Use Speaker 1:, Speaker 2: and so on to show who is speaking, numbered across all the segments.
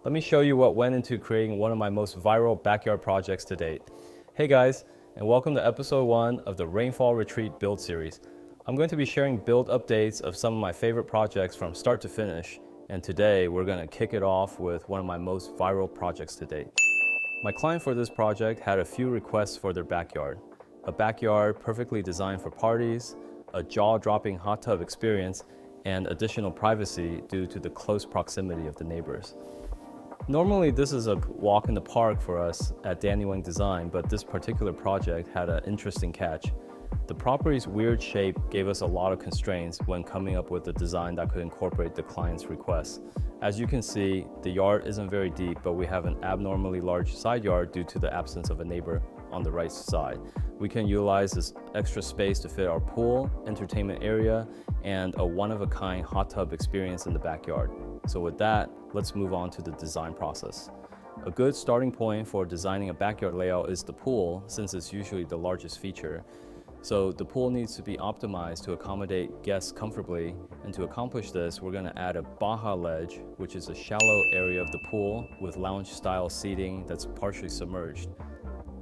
Speaker 1: Let me show you what went into creating one of my most viral backyard projects to date. Hey guys, and welcome to episode 1 of the Rainfall Retreat build series. I'm going to be sharing build updates of some of my favorite projects from start to finish, and today we're going to kick it off with one of my most viral projects to date. My client for this project had a few requests for their backyard. A backyard perfectly designed for parties, a jaw-dropping hot tub experience, and additional privacy due to the close proximity of the neighbors. Normally this is a walk in the park for us at Wang Design, but this particular project had an interesting catch. The property's weird shape gave us a lot of constraints when coming up with a design that could incorporate the client's requests. As you can see, the yard isn't very deep, but we have an abnormally large side yard due to the absence of a neighbor on the right side. We can utilize this extra space to fit our pool, entertainment area, and a one-of-a-kind hot tub experience in the backyard. So with that, let's move on to the design process. A good starting point for designing a backyard layout is the pool, since it's usually the largest feature. So the pool needs to be optimized to accommodate guests comfortably, and to accomplish this, we're going to add a baja ledge, which is a shallow area of the pool with lounge-style seating that's partially submerged.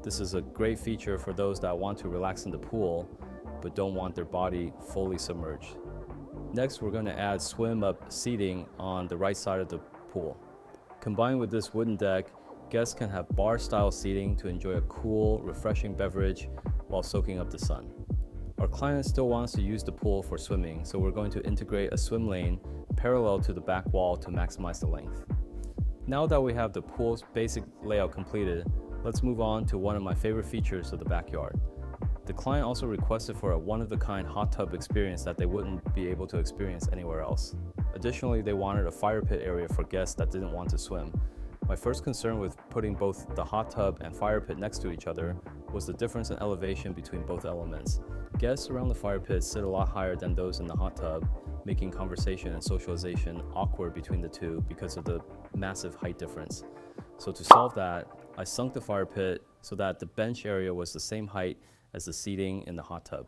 Speaker 1: This is a great feature for those that want to relax in the pool, but don't want their body fully submerged. Next, we're going to add swim-up seating on the right side of the pool. Combined with this wooden deck, guests can have bar-style seating to enjoy a cool, refreshing beverage while soaking up the sun. Our client still wants to use the pool for swimming, so we're going to integrate a swim lane parallel to the back wall to maximize the length. Now that we have the pool's basic layout completed, let's move on to one of my favorite features of the backyard. The client also requested for a one-of-a-kind hot tub experience that they wouldn't be able to experience anywhere else. Additionally, they wanted a fire pit area for guests that didn't want to swim. My first concern with putting both the hot tub and fire pit next to each other was the difference in elevation between both elements. Guests around the fire pit sit a lot higher than those in the hot tub, making conversation and socialization awkward between the two because of the massive height difference. So to solve that, I sunk the fire pit so that the bench area was the same height as the seating in the hot tub.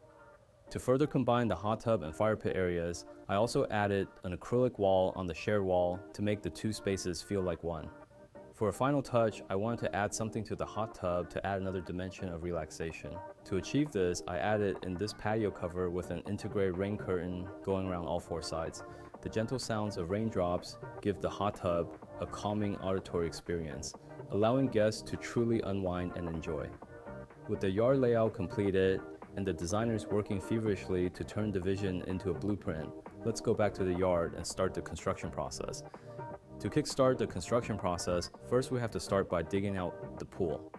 Speaker 1: To further combine the hot tub and fire pit areas, I also added an acrylic wall on the shared wall to make the two spaces feel like one. For a final touch, I wanted to add something to the hot tub to add another dimension of relaxation. To achieve this, I added in this patio cover with an integrated rain curtain going around all 4 sides. The gentle sounds of raindrops give the hot tub a calming auditory experience, allowing guests to truly unwind and enjoy. With the yard layout completed and the designers working feverishly to turn the vision into a blueprint, let's go back to the yard and start the construction process. To kickstart the construction process, first we have to start by digging out the pool.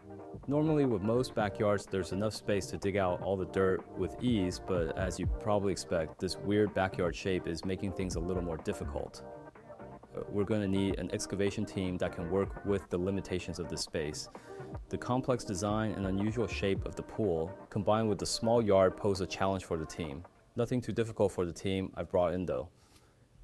Speaker 1: Normally with most backyards, there's enough space to dig out all the dirt with ease, but as you probably expect, this weird backyard shape is making things a little more difficult. We're going to need an excavation team that can work with the limitations of this space. The complex design and unusual shape of the pool, combined with the small yard, pose a challenge for the team. Nothing too difficult for the team I've brought in though.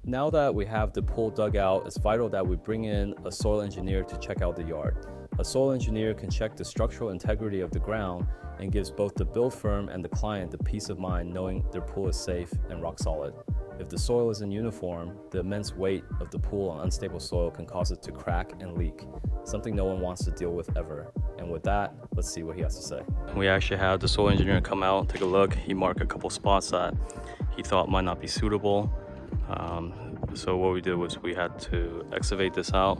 Speaker 1: Now that we have the pool dug out, it's vital that we bring in a soil engineer to check out the yard. A soil engineer can check the structural integrity of the ground and gives both the build firm and the client the peace of mind knowing their pool is safe and rock solid. If the soil isn't uniform, the immense weight of the pool on unstable soil can cause it to crack and leak, something no one wants to deal with ever. And with that, let's see what he has to say. We actually had the soil engineer come out, take a look. He marked a couple spots that he thought might not be suitable. So what we did was we had to excavate this out.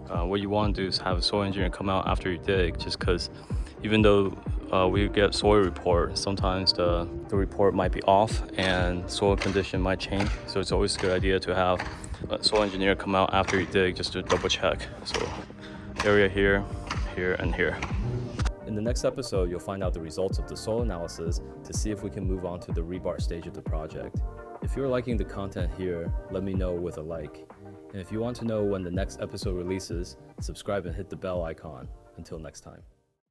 Speaker 1: What you want to do is have a soil engineer come out after you dig, just because even though we get soil report, sometimes the report might be off and soil condition might change. So it's always a good idea to have a soil engineer come out after you dig just to double check. So area here, here, and here. In the next episode, you'll find out the results of the soil analysis to see if we can move on to the rebar stage of the project. If you're liking the content here, let me know with a like. And if you want to know when the next episode releases, subscribe and hit the bell icon. Until next time.